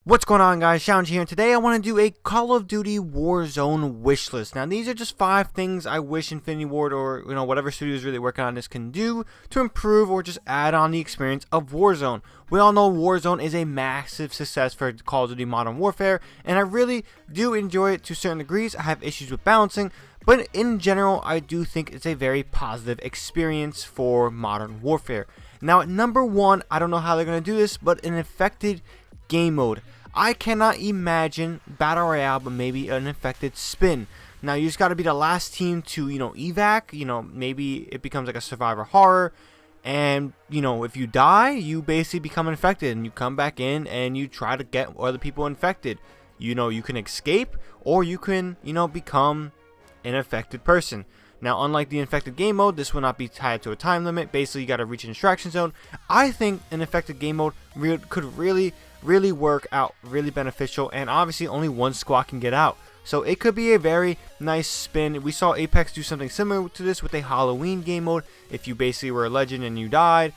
What's going on, guys? ShadowNinja here, and today I want to do a Call of Duty Warzone wish list. Now, these are just 5 things I wish Infinity Ward or whatever studio is really working on this can do to improve or just add on the experience of Warzone. We all know Warzone is a massive success for Call of Duty Modern Warfare, and I really do enjoy it to certain degrees. I have issues with balancing, but in general, I do think it's a very positive experience for Modern Warfare. Now, at number 1, I don't know how they're going to do this, but an infected game mode. I cannot imagine Battle Royale, but maybe an infected spin. Now, you just got to be the last team to, evac. Maybe it becomes like a survivor horror. And, if you die, you basically become infected. And you come back in and you try to get other people infected. You can escape or you can, become an infected person. Now, unlike the infected game mode, this will not be tied to a time limit. Basically, you got to reach an extraction zone. I think an infected game mode could really work out, really beneficial, and obviously only one squad can get out. So it could be a very nice spin. We saw Apex do something similar to this with a Halloween game mode. If you basically were a legend and you died,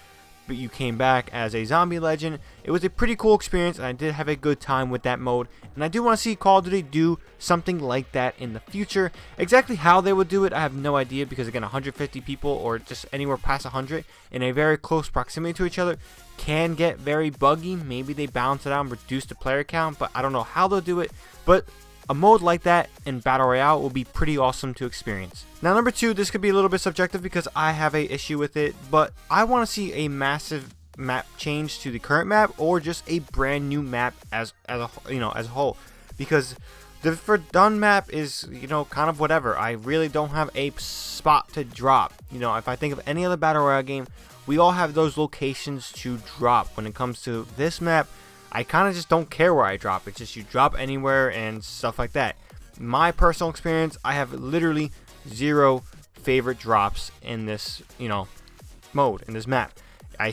but you came back as a zombie legend, it was a pretty cool experience, and I did have a good time with that mode. And I do want to see Call of Duty do something like that in the future. Exactly how they would do it, I have no idea, because again, 150 people or just anywhere past 100 in a very close proximity to each other can get very buggy. Maybe they balance it out and reduce the player count, but I don't know how they'll do it. But a mode like that in Battle Royale will be pretty awesome to experience. Now, number 2, this could be a little bit subjective because I have a issue with it, but I want to see a massive map change to the current map or just a brand new map as a whole, because the Verdun map is kind of whatever. I really don't have a spot to drop. If I think of any other Battle Royale game, we all have those locations to drop. When it comes to this map, I kind of just don't care where I drop. It's just you drop anywhere and stuff like that. My personal experience, I have literally 0 favorite drops in this, mode, in this map. I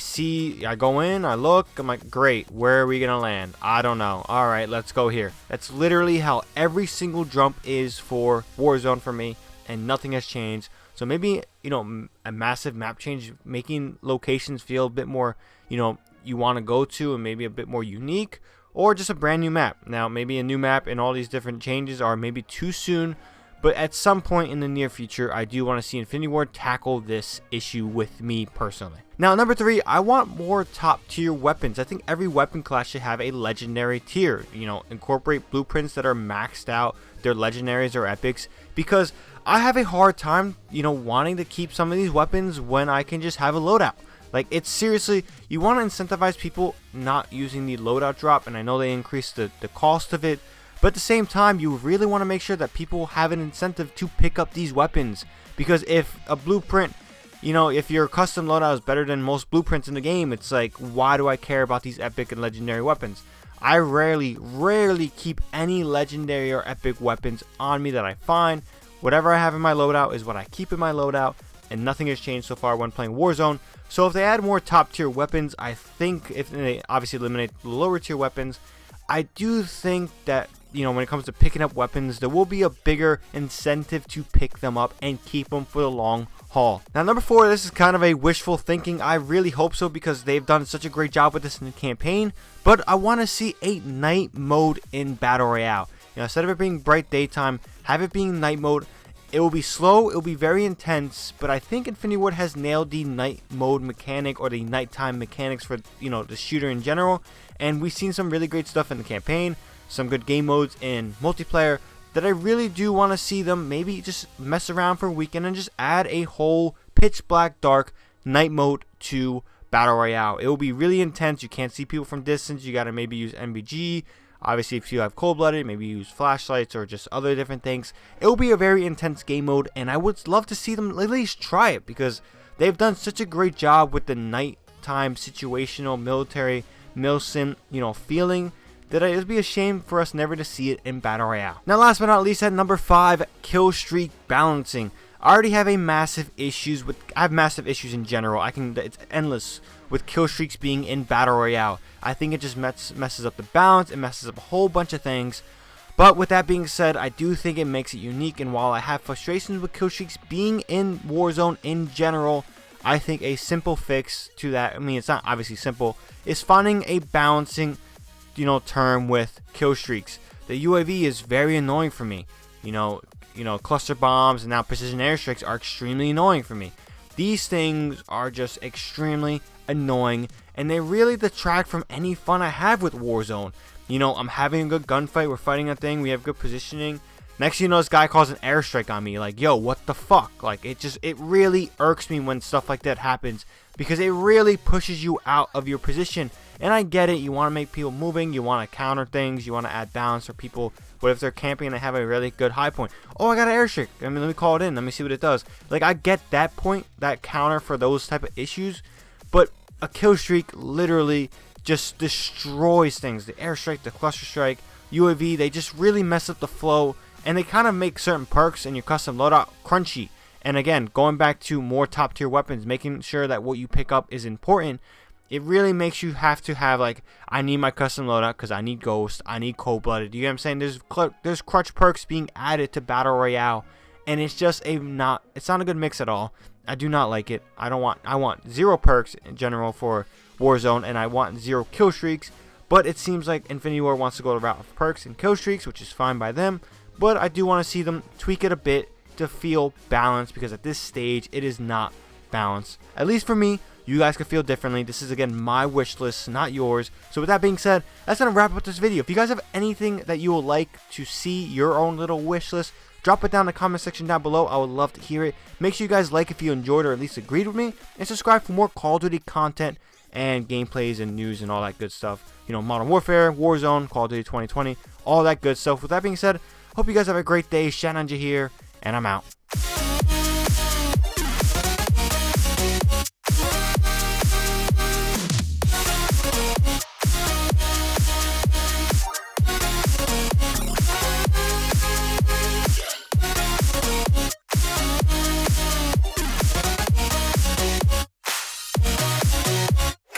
go in, I look, I'm like, great, where are we going to land? I don't know. All right, let's go here. That's literally how every single jump is for Warzone for me, and nothing has changed. So maybe, a massive map change, making locations feel a bit more, you want to go to, and maybe a bit more unique, or just a brand new map. Now, maybe a new map and all these different changes are maybe too soon, but at some point in the near future, I do want to see Infinity Ward tackle this issue with me personally. Now, number 3, I want more top tier weapons. I think every weapon class should have a legendary tier. Incorporate blueprints that are maxed out, their legendaries or epics, because I have a hard time, wanting to keep some of these weapons when I can just have a loadout. Like, it's seriously, you want to incentivize people not using the loadout drop, and I know they increase the cost of it, but at the same time, you really want to make sure that people have an incentive to pick up these weapons, because if a blueprint, if your custom loadout is better than most blueprints in the game, it's like, why do I care about these epic and legendary weapons? I rarely keep any legendary or epic weapons on me that I find. Whatever I have in my loadout is what I keep in my loadout, and nothing has changed so far when playing Warzone. So if they add more top tier weapons, I think if they obviously eliminate the lower tier weapons, I do think that, when it comes to picking up weapons, there will be a bigger incentive to pick them up and keep them for the long haul. Now, number 4, this is kind of a wishful thinking. I really hope so, because they've done such a great job with this in the campaign, but I want to see a night mode in Battle Royale. Instead of it being bright daytime, have it being night mode. It will be slow, it will be very intense, but I think Infinity Ward has nailed the night mode mechanic, or the nighttime mechanics for, the shooter in general. And we've seen some really great stuff in the campaign, some good game modes in multiplayer, that I really do want to see them maybe just mess around for a weekend and just add a whole pitch black dark night mode to Battle Royale. It will be really intense. You can't see people from distance. You got to maybe use NVG. Obviously, if you have cold-blooded, maybe use flashlights or just other different things. It will be a very intense game mode, and I would love to see them at least try it, because they've done such a great job with the nighttime situational military milsim, feeling, that it would be a shame for us never to see it in Battle Royale. Now, last but not least, at number 5, kill streak balancing. I already have massive issues in general. It's endless with kill streaks being in Battle Royale. I think it just messes up the balance. It messes up a whole bunch of things. But with that being said, I do think it makes it unique. And while I have frustrations with kill streaks being in Warzone in general, I think a simple fix to that, it's not obviously simple, is finding a balancing term with kill streaks. The UAV is very annoying for me. Cluster bombs and now precision airstrikes are extremely annoying for me. These things are just extremely annoying, and they really detract from any fun I have with Warzone. I'm having a good gunfight, we're fighting a thing, we have good positioning. Next thing you know, this guy calls an airstrike on me. Like, yo, what the fuck? Like, it really irks me when stuff like that happens, because it really pushes you out of your position. And I get it, you want to make people moving, you want to counter things, you want to add balance for people. What if they're camping and they have a really good high point? Oh, I got an airstrike. Let me call it in. Let me see what it does. Like, I get that point, that counter for those type of issues. But a kill streak literally just destroys things. The airstrike, the cluster strike, UAV, they just really mess up the flow. And they kind of make certain perks in your custom loadout crunchy. And again, going back to more top tier weapons, making sure that what you pick up is important. It really makes you have to have, like, I need my custom loadout because I need Ghost, I need Cold-Blooded. You know what I'm saying? There's clutch perks being added to Battle Royale, and it's just it's not a good mix at all. I do not like it. I want 0 perks in general for Warzone, and I want 0 kill streaks. But it seems like Infinity Ward wants to go the route of perks and kill streaks, which is fine by them. But I do want to see them tweak it a bit to feel balanced, because at this stage it is not balanced. At least for me. You guys can feel differently. This is, again, my wish list, not yours. So with that being said, that's going to wrap up this video. If you guys have anything that you would like to see, your own little wish list, drop it down in the comment section down below. I would love to hear it. Make sure you guys like if you enjoyed or at least agreed with me. And subscribe for more Call of Duty content and gameplays and news and all that good stuff. Modern Warfare, Warzone, Call of Duty 2020, all that good stuff. With that being said, hope you guys have a great day. ShadowNinja here, and I'm out.